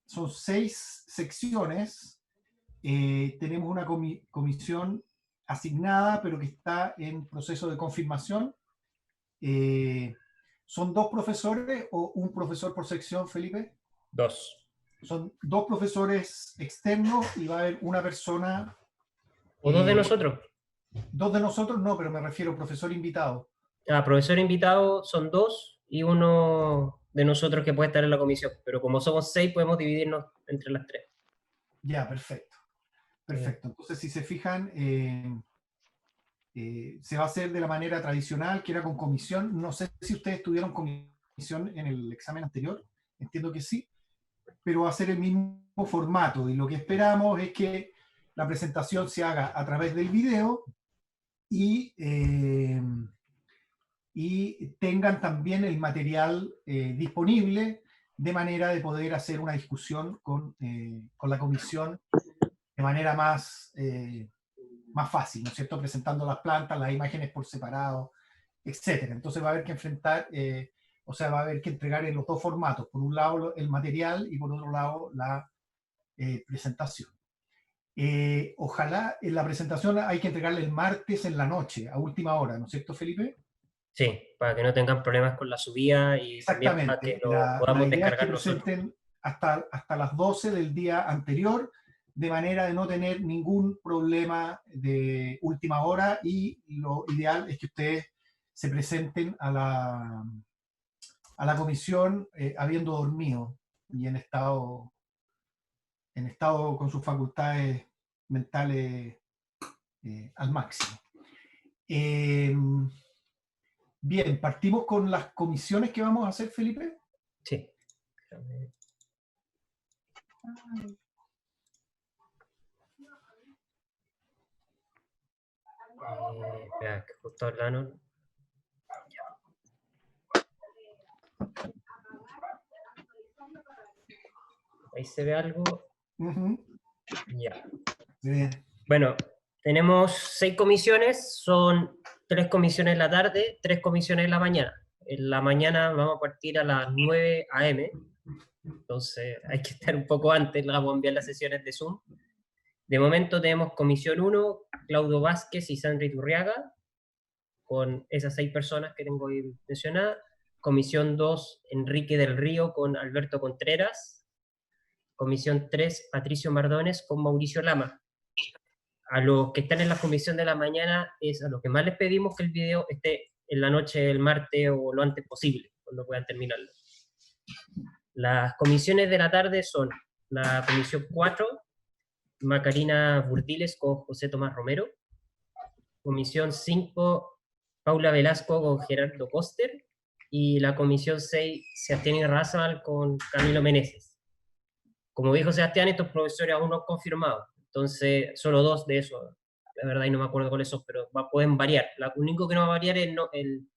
son 6 secciones. Tenemos una comisión asignada, pero que está en proceso de confirmación. ¿Son 2 profesores o un profesor por sección, Felipe? 2. Son 2 profesores externos y va a haber una persona. ¿O 2 de nosotros? 2 de nosotros no, pero me refiero a profesor invitado. Profesor invitado son 2 y uno de nosotros que puede estar en la comisión. Pero como somos 6, podemos dividirnos entre las 3. Ya, perfecto. Perfecto. Entonces, si se fijan, se va a hacer de la manera tradicional, que era con comisión. No sé si ustedes tuvieron comisión en el examen anterior. Entiendo que sí. Pero va a ser el mismo formato. Y lo que esperamos es que la presentación se haga a través del video y tengan también el material disponible de manera de poder hacer una discusión con la comisión de manera más fácil, ¿no es cierto? Presentando las plantas, las imágenes por separado, etc. Entonces va a haber que enfrentar, va a haber que entregar en los 2 formatos, por un lado el material y por otro lado la presentación. Ojalá en la presentación hay que entregarla el martes en la noche, a última hora, ¿no es cierto, Felipe? Sí, para que no tengan problemas con la subida y también para que Exactamente. lo La podamos idea es que descargar nosotros. presenten hasta las 12 del día anterior, de manera de no tener ningún problema de última hora, y lo ideal es que ustedes se presenten a la comisión habiendo dormido y en estado con sus facultades mentales al máximo. Bien, partimos con las comisiones que vamos a hacer, Felipe. Sí. Espera, que justo hablaron. Ahí se ve algo. Ya. Bien. Bueno, tenemos 6 comisiones, son 3 comisiones en la tarde, 3 comisiones en la mañana. En la mañana vamos a partir a las 9 a.m., entonces hay que estar un poco antes, vamos a enviar las sesiones de Zoom. De momento tenemos comisión 1, Claudio Vázquez y Sandra Iturriaga, con esas 6 personas que tengo ahí mencionadas. Comisión 2, Enrique del Río con Alberto Contreras. Comisión 3, Patricio Mardones con Mauricio Lama. A los que están en la comisión de la mañana es a los que más les pedimos que el video esté en la noche del martes o lo antes posible, cuando puedan terminarlo. Las comisiones de la tarde son la comisión 4, Macarena Burdiles con José Tomás Romero. Comisión 5, Paula Velasco con Gerardo Coster. Y la comisión 6, Sebastián Irrazábal con Camilo Meneses. Como dijo Sebastián, estos profesores aún no han confirmado. Entonces, solo 2 de esos, la verdad, y no me acuerdo cuáles son, pero pueden variar. Lo único que no va a variar es el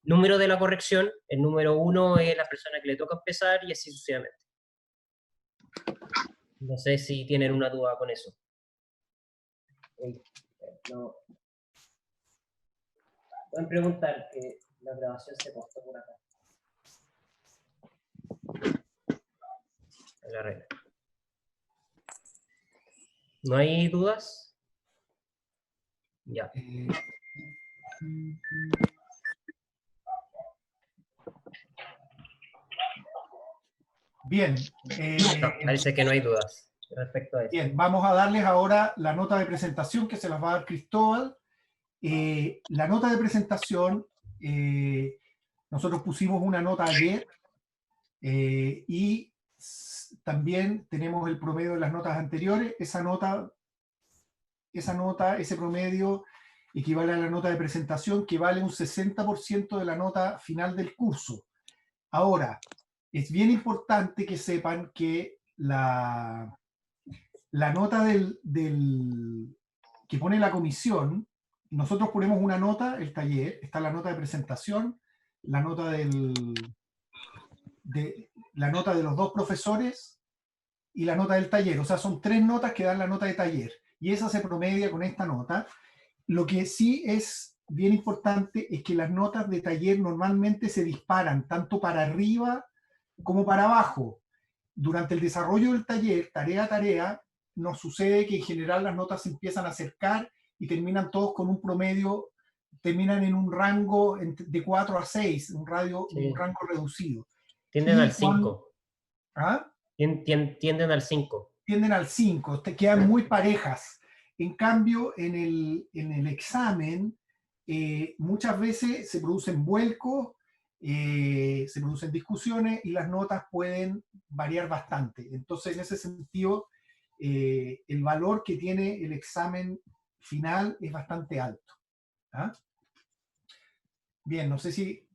número de la corrección. El número 1 es la persona que le toca empezar y así sucesivamente. No sé si tienen una duda con eso. No. Pueden preguntar, que la grabación se postó por acá. La regla. ¿No hay dudas? Ya. Bien. No, parece que no hay dudas respecto a eso. Bien, vamos a darles ahora la nota de presentación que se las va a dar Cristóbal. La nota de presentación, nosotros pusimos una nota ayer y también tenemos el promedio de las notas anteriores. Esa nota, ese promedio equivale a la nota de presentación, que vale un 60% de la nota final del curso. Ahora, es bien importante que sepan que la nota que pone la comisión, nosotros ponemos una nota, el taller, está la nota de presentación, la nota la nota de los 2 profesores y la nota del taller. O sea, son 3 notas que dan la nota de taller. Y esa se promedia con esta nota. Lo que sí es bien importante es que las notas de taller normalmente se disparan tanto para arriba como para abajo. durante el desarrollo del taller, tarea a tarea, nos sucede que en general las notas se empiezan a acercar y terminan todos con un promedio, terminan en un rango de 4 a 6, un Sí. rango reducido. Tienden al Y cuando, 5. ¿ah? Tienden al 5. Tienden al 5, te quedan muy parejas. En cambio, en el examen, muchas veces se producen vuelcos, se producen discusiones y las notas pueden variar bastante. Entonces, en ese sentido, el valor que tiene el examen final es bastante alto. ¿Ah? Bien, no sé si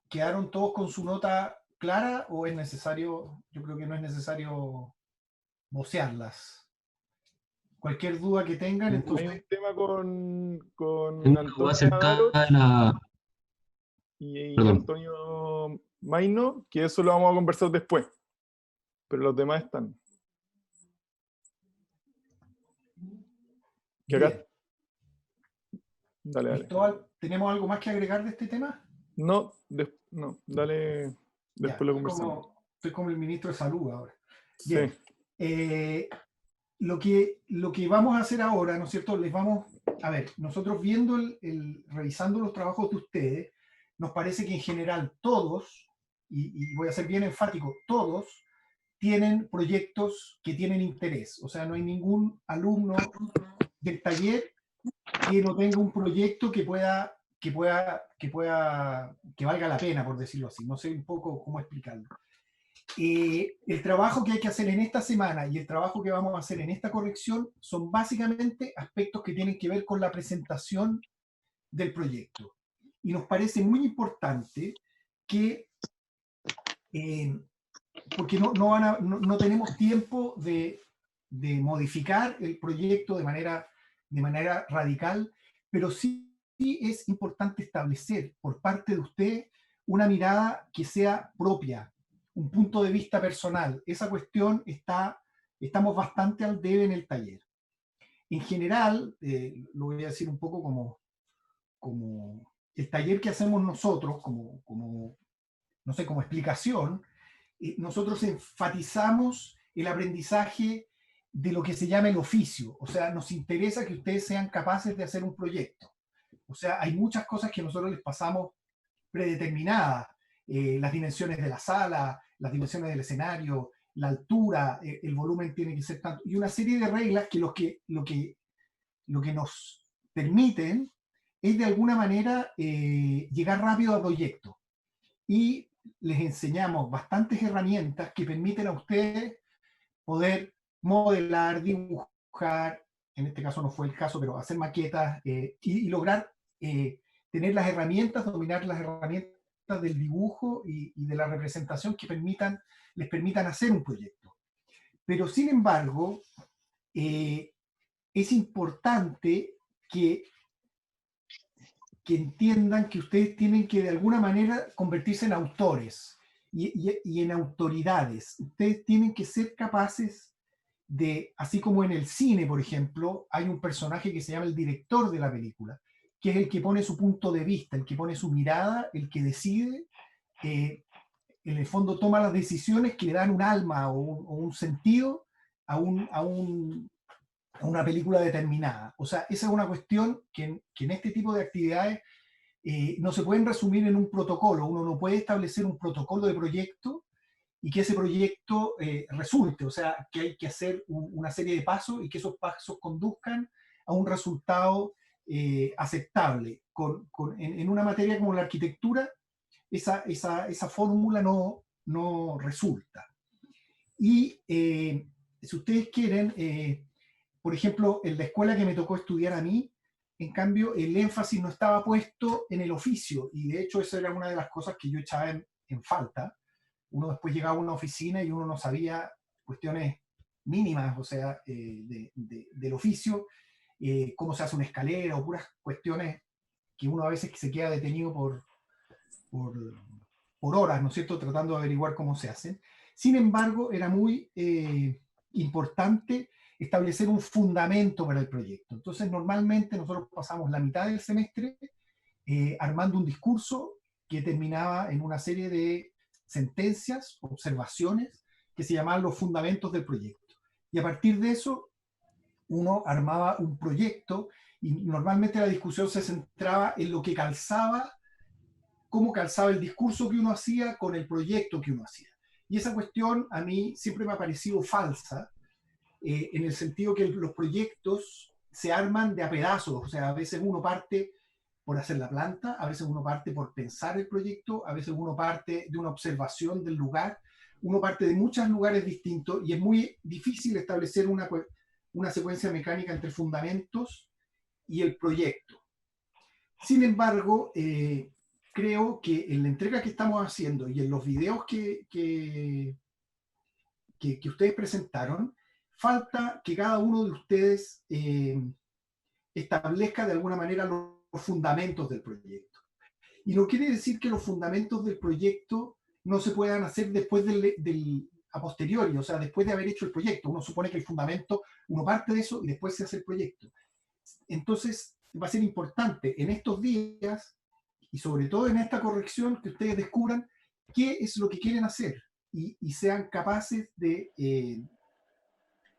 quedaron todos con su nota clara o es necesario, yo creo que no es necesario vocearlas. Cualquier duda que tengan, Hay un entonces, tema Tengo con una duda Antonia acerca Daroch de la... y Perdón. Antonio Maino, que eso lo vamos a conversar después. Pero los demás están. Que acá. bien. Dale, dale. Cristóbal, ¿tenemos algo más que agregar de este tema? No, dale. Ya, Después lo conversamos. estoy como el ministro de Salud ahora. Sí. Bien. Lo que vamos a hacer ahora, ¿no es cierto? Les vamos, a ver, nosotros viendo revisando los trabajos de ustedes, nos parece que en general todos, y voy a ser bien enfático, todos tienen proyectos que tienen interés. O sea, no hay ningún alumno del taller que no tenga un proyecto que valga la pena, por decirlo así. No sé un poco cómo explicarlo. El trabajo que hay que hacer en esta semana y el trabajo que vamos a hacer en esta corrección son básicamente aspectos que tienen que ver con la presentación del proyecto. Y nos parece muy importante que, porque no tenemos tiempo de modificar el proyecto de manera radical, pero sí es importante establecer por parte de usted una mirada que sea propia, un punto de vista personal. Esa cuestión estamos bastante al debe en el taller. En general, lo voy a decir un poco como el taller que hacemos nosotros, no sé, como explicación, nosotros enfatizamos el aprendizaje de lo que se llama el oficio. O sea, nos interesa que ustedes sean capaces de hacer un proyecto. O sea, hay muchas cosas que nosotros les pasamos predeterminadas. Las dimensiones de la sala, las dimensiones del escenario, la altura, el volumen tiene que ser tanto. Y una serie de reglas que lo que nos permiten es de alguna manera llegar rápido al proyecto. Y les enseñamos bastantes herramientas que permiten a ustedes poder modelar, dibujar, en este caso no fue el caso, pero hacer maquetas y lograr tener las herramientas, dominar las herramientas del dibujo y de la representación que les permitan hacer un proyecto. Pero sin embargo, es importante que entiendan que ustedes tienen que de alguna manera convertirse en autores y en autoridades. Ustedes tienen que ser capaces de, así como en el cine, por ejemplo, hay un personaje que se llama el director de la película, que es el que pone su punto de vista, el que pone su mirada, el que decide, en el fondo toma las decisiones que le dan un alma o un sentido a una película determinada. O sea, esa es una cuestión que en este tipo de actividades no se pueden resumir en un protocolo. Uno no puede establecer un protocolo de proyecto y que ese proyecto resulte. O sea, que hay que hacer una serie de pasos y que esos pasos conduzcan a un resultado aceptable. En una materia como la arquitectura, esa fórmula no resulta. Y si ustedes quieren, por ejemplo, en la escuela que me tocó estudiar a mí, en cambio, el énfasis no estaba puesto en el oficio, y de hecho esa era una de las cosas que yo echaba en falta. Uno después llegaba a una oficina y uno no sabía cuestiones mínimas, o sea, del oficio, cómo se hace una escalera o puras cuestiones que uno a veces se queda detenido por, por horas, ¿no es cierto?, tratando de averiguar cómo se hacen. Sin embargo, era muy importante establecer un fundamento para el proyecto. Entonces, normalmente nosotros pasamos la mitad del semestre armando un discurso que terminaba en una serie de sentencias, observaciones, que se llamaban los fundamentos del proyecto. Y a partir de eso, uno armaba un proyecto y normalmente la discusión se centraba en lo que calzaba, cómo calzaba el discurso que uno hacía con el proyecto que uno hacía. Y esa cuestión a mí siempre me ha parecido falsa, en el sentido que los proyectos se arman de a pedazos, o sea, a veces uno parte por hacer la planta, a veces uno parte por pensar el proyecto, a veces uno parte de una observación del lugar, uno parte de muchos lugares distintos y es muy difícil establecer una secuencia mecánica entre fundamentos y el proyecto. Sin embargo, creo que en la entrega que estamos haciendo y en los videos que ustedes presentaron, falta que cada uno de ustedes establezca de alguna manera los fundamentos del proyecto. Y no quiere decir que los fundamentos del proyecto no se puedan hacer después a posteriori, o sea, después de haber hecho el proyecto. Uno supone que el fundamento, uno parte de eso y después se hace el proyecto. Entonces, va a ser importante en estos días, y sobre todo en esta corrección, que ustedes descubran qué es lo que quieren hacer y sean capaces de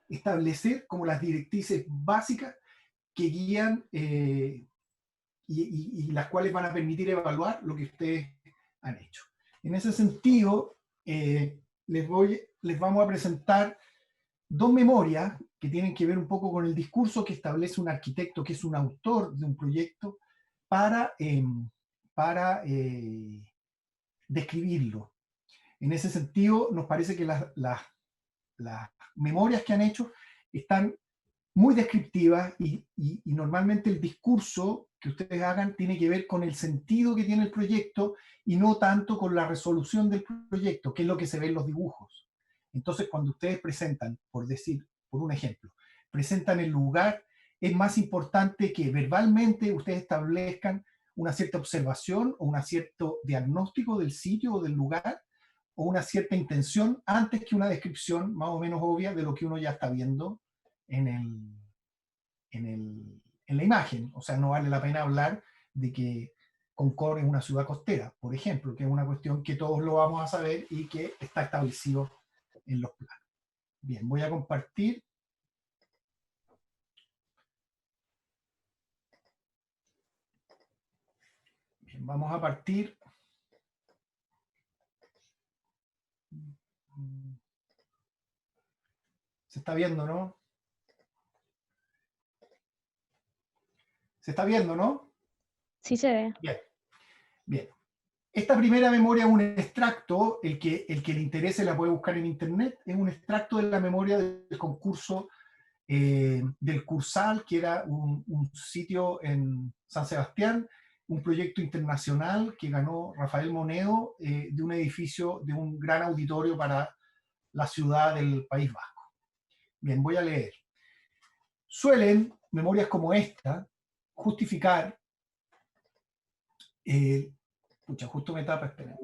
establecer como las directrices básicas que guían y las cuales van a permitir evaluar lo que ustedes han hecho. En ese sentido, les vamos a presentar dos memorias que tienen que ver un poco con el discurso que establece un arquitecto que es un autor de un proyecto para describirlo. En ese sentido, nos parece que las memorias que han hecho están muy descriptivas y normalmente el discurso que ustedes hagan tiene que ver con el sentido que tiene el proyecto y no tanto con la resolución del proyecto, que es lo que se ve en los dibujos. Entonces, cuando ustedes presentan, por decir, por un ejemplo, presentan el lugar, es más importante que verbalmente ustedes establezcan una cierta observación o un cierto diagnóstico del sitio o del lugar, o una cierta intención antes que una descripción más o menos obvia de lo que uno ya está viendo en la imagen. O sea, no vale la pena hablar de que Concord es una ciudad costera, por ejemplo, que es una cuestión que todos lo vamos a saber y que está establecido en los planos. Bien, voy a compartir. Bien, vamos a partir. Se está viendo, ¿no? Se está viendo, ¿no? Sí se ve. Bien. Bien. Esta primera memoria es un extracto, el que le interese la puede buscar en internet, es un extracto de la memoria del concurso del Cursal, que era un sitio en San Sebastián, un proyecto internacional que ganó Rafael Moneo, de un edificio, de un gran auditorio para la ciudad del País Vasco. Bien, voy a leer. Suelen memorias como esta justificar, pucha, justo me tapa, espérenme.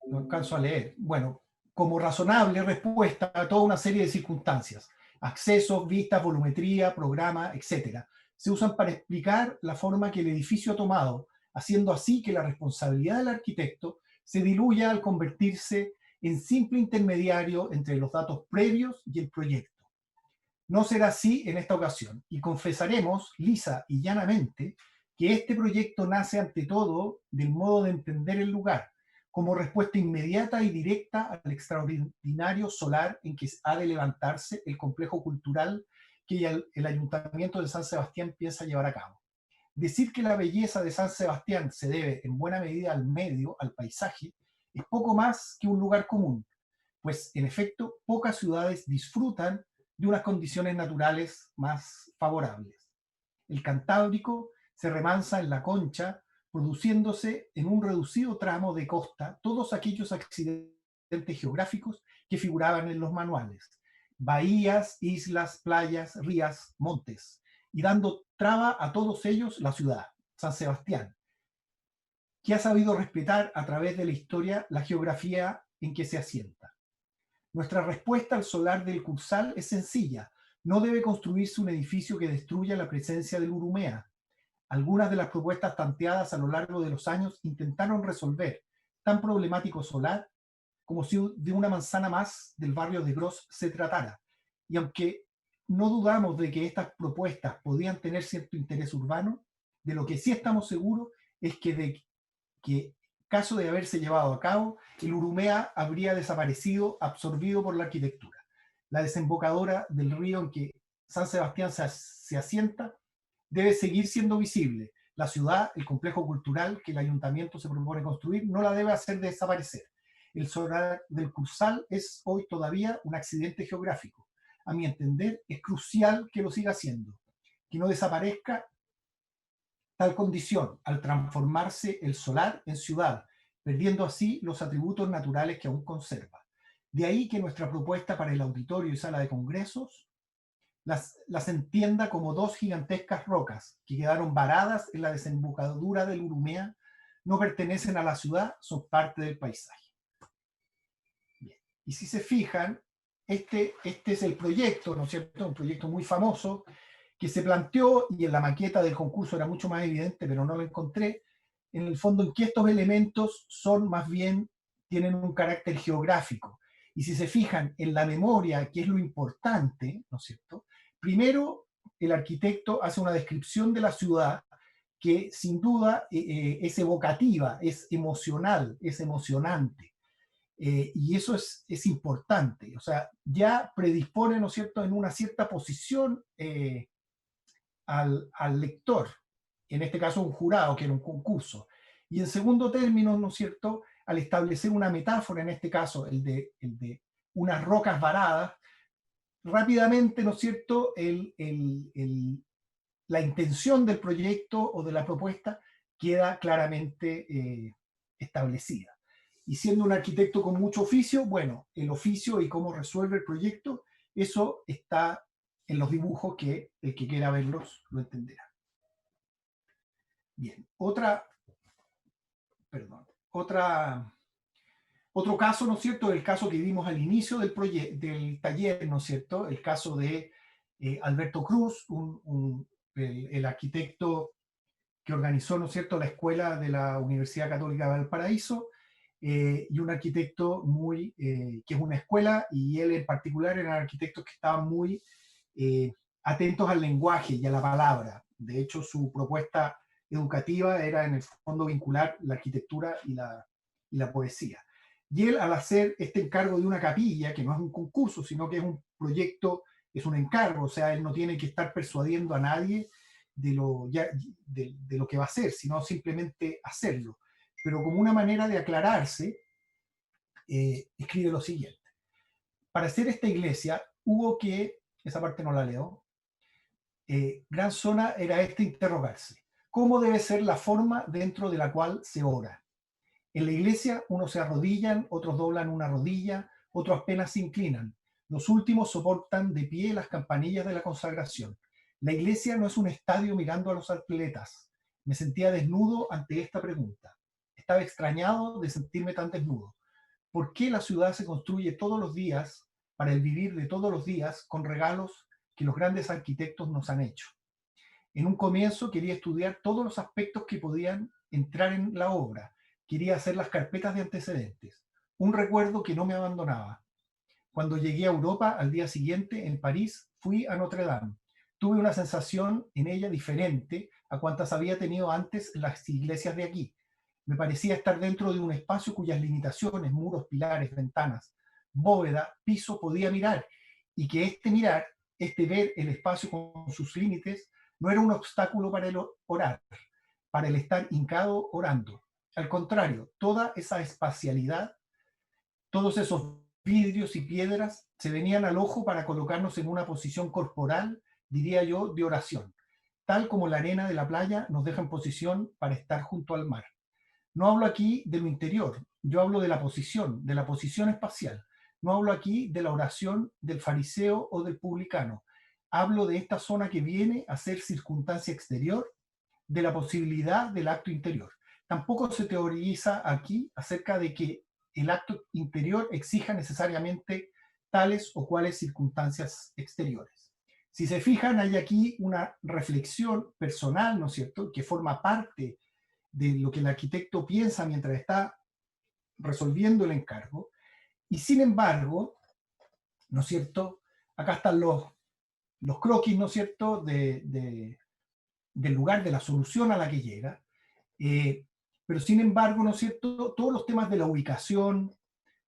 No alcanzo a leer. Bueno, como razonable respuesta a toda una serie de circunstancias, accesos, vistas, volumetría, programa, etc. Se usan para explicar la forma que el edificio ha tomado, haciendo así que la responsabilidad del arquitecto se diluya al convertirse en simple intermediario entre los datos previos y el proyecto. No será así en esta ocasión, y confesaremos lisa y llanamente que este proyecto nace ante todo del modo de entender el lugar, como respuesta inmediata y directa al extraordinario solar en que ha de levantarse el complejo cultural que el Ayuntamiento de San Sebastián piensa llevar a cabo. Decir que la belleza de San Sebastián se debe en buena medida al medio, al paisaje, es poco más que un lugar común, pues en efecto pocas ciudades disfrutan de unas condiciones naturales más favorables. El Cantábrico se remansa en la Concha, produciéndose en un reducido tramo de costa todos aquellos accidentes geográficos que figuraban en los manuales: bahías, islas, playas, rías, montes, y dando traba a todos ellos la ciudad, San Sebastián, que ha sabido respetar a través de la historia la geografía en que se asienta. Nuestra respuesta al solar del Cursal es sencilla: no debe construirse un edificio que destruya la presencia del Urumea. Algunas de las propuestas planteadas a lo largo de los años intentaron resolver tan problemático solar como si de una manzana más del barrio de Gros se tratara. Y aunque no dudamos de que estas propuestas podían tener cierto interés urbano, de lo que sí estamos seguros es que caso de haberse llevado a cabo, el Urumea habría desaparecido, absorbido por la arquitectura. La desembocadura del río en que San Sebastián se asienta debe seguir siendo visible. La ciudad, el complejo cultural que el ayuntamiento se propone construir, no la debe hacer desaparecer. El solar del Cursal es hoy todavía un accidente geográfico. A mi entender, es crucial que lo siga siendo, que no desaparezca tal condición al transformarse el solar en ciudad, perdiendo así los atributos naturales que aún conserva. De ahí que nuestra propuesta para el auditorio y sala de congresos las entienda como dos gigantescas rocas que quedaron varadas en la desembocadura del Urumea, no pertenecen a la ciudad, son parte del paisaje. Bien. Y si se fijan, este es el proyecto, ¿no es cierto? Un proyecto muy famoso que se planteó, y en la maqueta del concurso era mucho más evidente, pero no lo encontré, en el fondo en que estos elementos son más bien, tienen un carácter geográfico. Y si se fijan en la memoria, que es lo importante, ¿no es cierto? Primero, el arquitecto hace una descripción de la ciudad que sin duda es evocativa, es emocional, es emocionante. Y eso es importante. O sea, ya predispone, ¿no es cierto?, en una cierta posición al lector, en este caso un jurado, que era un concurso. Y en segundo término, ¿no es cierto?, al establecer una metáfora, en este caso el de unas rocas varadas, rápidamente, ¿no es cierto?, la intención del proyecto o de la propuesta queda claramente establecida. Y siendo un arquitecto con mucho oficio, bueno, el oficio y cómo resuelve el proyecto, eso está en los dibujos que el que quiera verlos lo entenderá. Bien, otro caso, ¿no es cierto? El caso que vimos al inicio del taller, ¿no es cierto? El caso de Alberto Cruz, el arquitecto que organizó, ¿no es cierto?, la escuela de la Universidad Católica de Valparaíso, y un arquitecto que es una escuela, y él en particular eran arquitectos que estaban muy atentos al lenguaje y a la palabra. De hecho, su propuesta educativa era en el fondo vincular la arquitectura y la poesía. Y él, al hacer este encargo de una capilla, que no es un concurso, sino que es un proyecto, es un encargo, o sea, él no tiene que estar persuadiendo a nadie de lo que va a hacer, sino simplemente hacerlo. Pero como una manera de aclararse, escribe lo siguiente. Para hacer esta iglesia hubo que, esa parte no la leo, gran zona era interrogarse. ¿Cómo debe ser la forma dentro de la cual se ora? En la iglesia unos se arrodillan, otros doblan una rodilla, otros apenas se inclinan. Los últimos soportan de pie las campanillas de la consagración. La iglesia no es un estadio mirando a los atletas. Me sentía desnudo ante esta pregunta. Estaba extrañado de sentirme tan desnudo. ¿Por qué la ciudad se construye todos los días para el vivir de todos los días con regalos que los grandes arquitectos nos han hecho? En un comienzo quería estudiar todos los aspectos que podían entrar en la obra. Quería hacer las carpetas de antecedentes. Un recuerdo que no me abandonaba. Cuando llegué a Europa, al día siguiente, en París, fui a Notre Dame. Tuve una sensación en ella diferente a cuantas había tenido antes en las iglesias de aquí. Me parecía estar dentro de un espacio cuyas limitaciones, muros, pilares, ventanas, bóveda, piso, podía mirar, y que mirar, ver el espacio con sus límites, no era un obstáculo para el orar, para el estar hincado orando. Al contrario, toda esa espacialidad, todos esos vidrios y piedras se venían al ojo para colocarnos en una posición corporal, diría yo, de oración, tal como la arena de la playa nos deja en posición para estar junto al mar. No hablo aquí de lo interior, yo hablo de la posición espacial. No hablo aquí de la oración del fariseo o del publicano. Hablo de esta zona que viene a ser circunstancia exterior, de la posibilidad del acto interior. Tampoco se teoriza aquí acerca de que el acto interior exija necesariamente tales o cuales circunstancias exteriores. Si se fijan, hay aquí una reflexión personal, ¿no es cierto?, que forma parte de lo que el arquitecto piensa mientras está resolviendo el encargo, y sin embargo, ¿no es cierto?, acá están los croquis, ¿no es cierto?, del lugar, de la solución a la que llega, pero sin embargo, ¿no es cierto?, todos los temas de la ubicación,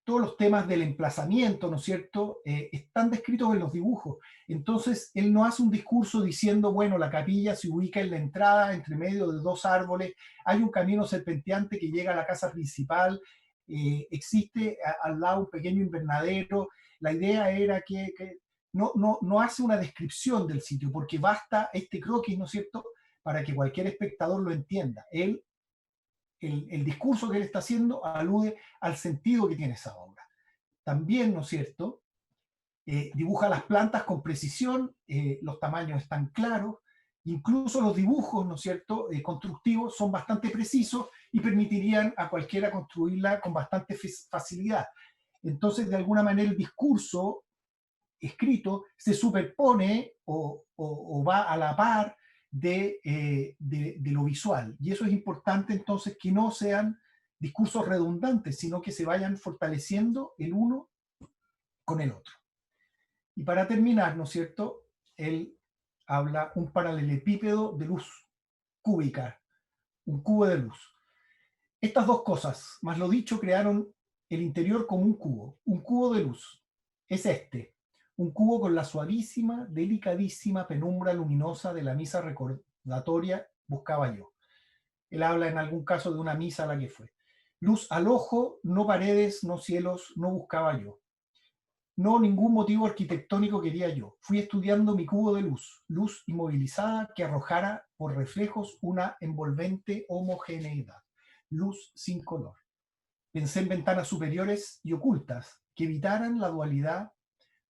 todos los temas del emplazamiento, ¿no es cierto?, están descritos en los dibujos. Entonces, él no hace un discurso diciendo, bueno, la capilla se ubica en la entrada, entre medio de dos árboles, hay un camino serpenteante que llega a la casa principal, existe al lado un pequeño invernadero. La idea era que no hace una descripción del sitio, porque basta este croquis, ¿no es cierto?, para que cualquier espectador lo entienda. El discurso que él está haciendo alude al sentido que tiene esa obra. También, ¿no es cierto?, dibuja las plantas con precisión, los tamaños están claros, incluso los dibujos, ¿no es cierto?, constructivos son bastante precisos y permitirían a cualquiera construirla con bastante facilidad. Entonces, de alguna manera, el discurso escrito se superpone o va a la par de lo visual. Y eso es importante, entonces, que no sean discursos redundantes, sino que se vayan fortaleciendo el uno con el otro. Y para terminar, ¿no es cierto?, él habla un paralelepípedo de luz cúbica, un cubo de luz. Estas dos cosas, más lo dicho, crearon el interior como un cubo de luz. Es este, un cubo con la suavísima, delicadísima penumbra luminosa de la misa recordatoria buscaba yo. Él habla en algún caso de una misa a la que fue. Luz al ojo, no paredes, no cielos, no buscaba yo. No, ningún motivo arquitectónico quería yo. Fui estudiando mi cubo de luz, luz inmovilizada que arrojara por reflejos una envolvente homogeneidad, luz sin color. Pensé en ventanas superiores y ocultas que evitaran la dualidad,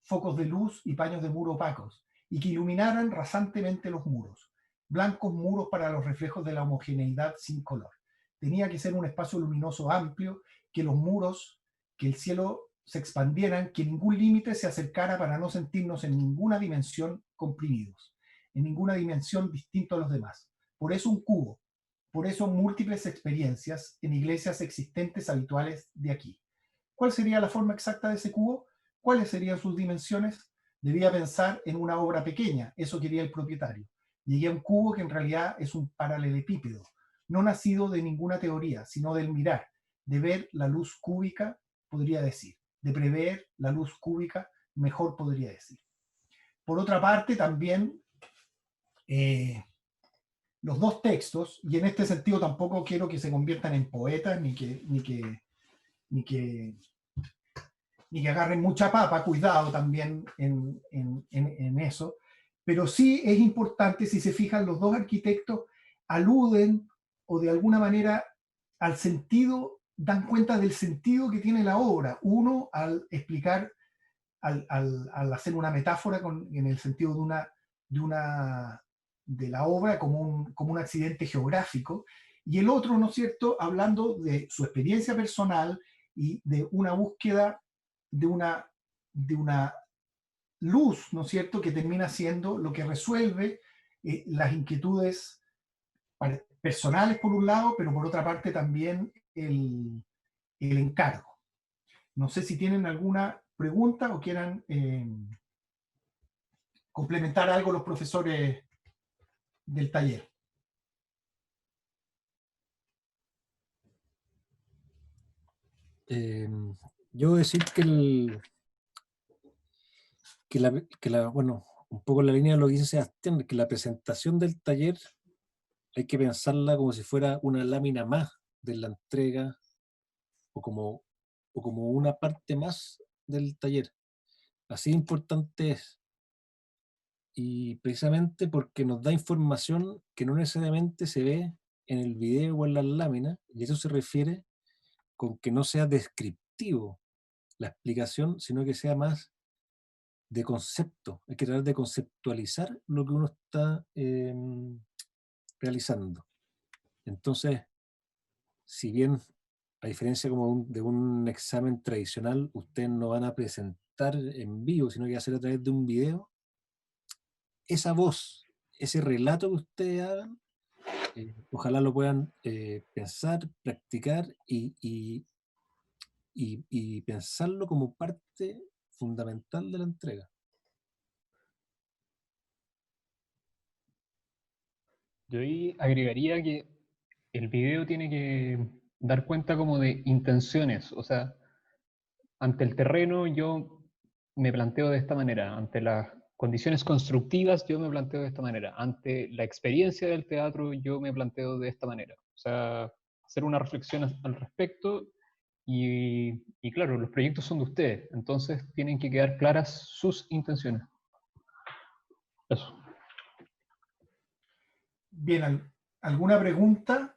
focos de luz y paños de muro opacos, y que iluminaran rasantemente los muros, blancos muros para los reflejos de la homogeneidad sin color. Tenía que ser un espacio luminoso amplio, que los muros, que el cielo se expandieran, que ningún límite se acercara para no sentirnos en ninguna dimensión comprimidos, en ninguna dimensión distinto a los demás. Por eso un cubo, por eso múltiples experiencias en iglesias existentes habituales de aquí. ¿Cuál sería la forma exacta de ese cubo? ¿Cuáles serían sus dimensiones? Debía pensar en una obra pequeña, eso quería el propietario. Llegué a un cubo que en realidad es un paralelepípedo, no nacido de ninguna teoría, sino del mirar, de ver la luz cúbica, podría decir, de prever la luz cúbica, mejor podría decir. Por otra parte, también los dos textos, y en este sentido tampoco quiero que se conviertan en poetas, ni que agarren mucha papa, cuidado también en eso, pero sí es importante, si se fijan, los dos arquitectos aluden o de alguna manera al sentido, dan cuenta del sentido que tiene la obra. Uno al explicar, al hacer una metáfora en el sentido de la obra como un accidente geográfico, y el otro, ¿no es cierto?, hablando de su experiencia personal y de una búsqueda de una luz, ¿no es cierto?, que termina siendo lo que resuelve las inquietudes personales por un lado, pero por otra parte también el encargo. No sé si tienen alguna pregunta o quieran complementar algo los profesores del taller. Yo decir bueno, un poco en la línea de lo que dice Sebastián, que la presentación del taller hay que pensarla como si fuera una lámina más de la entrega o como una parte más del taller. Así importante es. Y precisamente porque nos da información que no necesariamente se ve en el video o en las láminas, y eso se refiere con que no sea descriptivo la explicación, sino que sea más de concepto. Hay que tratar de conceptualizar lo que uno está realizando. Entonces, si bien, a diferencia como de un examen tradicional, ustedes no van a presentar en vivo, sino que va a ser a través de un video, esa voz, ese relato que ustedes hagan, ojalá lo puedan pensar, practicar y pensarlo como parte fundamental de la entrega. Yo ahí agregaría que el video tiene que dar cuenta como de intenciones, o sea, ante el terreno yo me planteo de esta manera, ante las condiciones constructivas yo me planteo de esta manera, ante la experiencia del teatro yo me planteo de esta manera. O sea, hacer una reflexión al respecto y claro, los proyectos son de ustedes, entonces tienen que quedar claras sus intenciones. Eso. Bien, ¿alguna pregunta?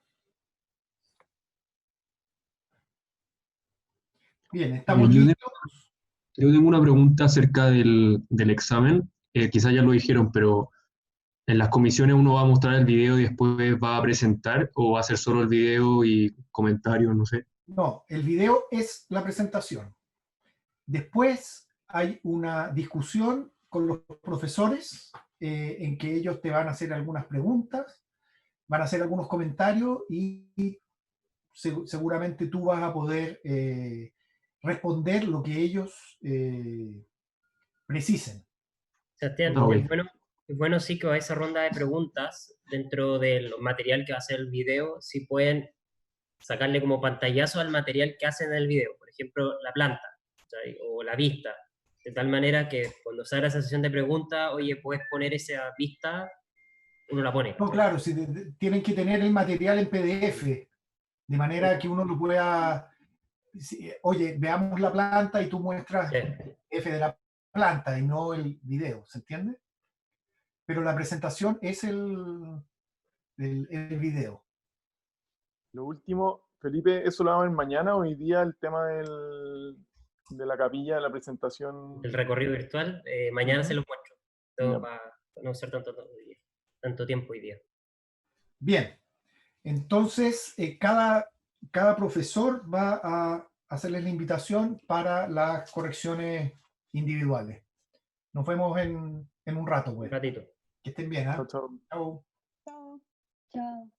Bien, estamos Yo listos. tengo una pregunta acerca del examen. Quizás ya lo dijeron, pero en las comisiones uno va a mostrar el video y después va a presentar, o va a hacer solo el video y comentarios, no sé. No, el video es la presentación. Después hay una discusión con los profesores en que ellos te van a hacer algunas preguntas, van a hacer algunos comentarios y seguramente tú vas a poder responder lo que ellos precisen. Sebastián, Ah, ok. es bueno sí que a esa ronda de preguntas, dentro del material que va a ser el video, si pueden sacarle como pantallazo al material que hacen en el video. Por ejemplo, la planta, ¿sabes? O la vista. De tal manera que cuando se haga esa sesión de preguntas, oye, puedes poner esa vista, uno la pone. No, claro, si tienen que tener el material en PDF, de manera que uno lo pueda... Oye, veamos la planta y tú muestras Sí. el PDF de la planta y no el video, ¿se entiende? Pero la presentación es el video. Lo último, Felipe, ¿eso lo vamos a ver mañana o hoy día el tema de la capilla, de la presentación? El recorrido virtual, mañana Ujú. se los muestro. Ya. Para no hacer tanto tiempo hoy día. Bien, entonces cada profesor va a hacerles la invitación para las correcciones individuales. Nos vemos en un rato, Un pues. ratito. Que estén bien, Chao, ¿ah? chao. Chao. Chao. Chao.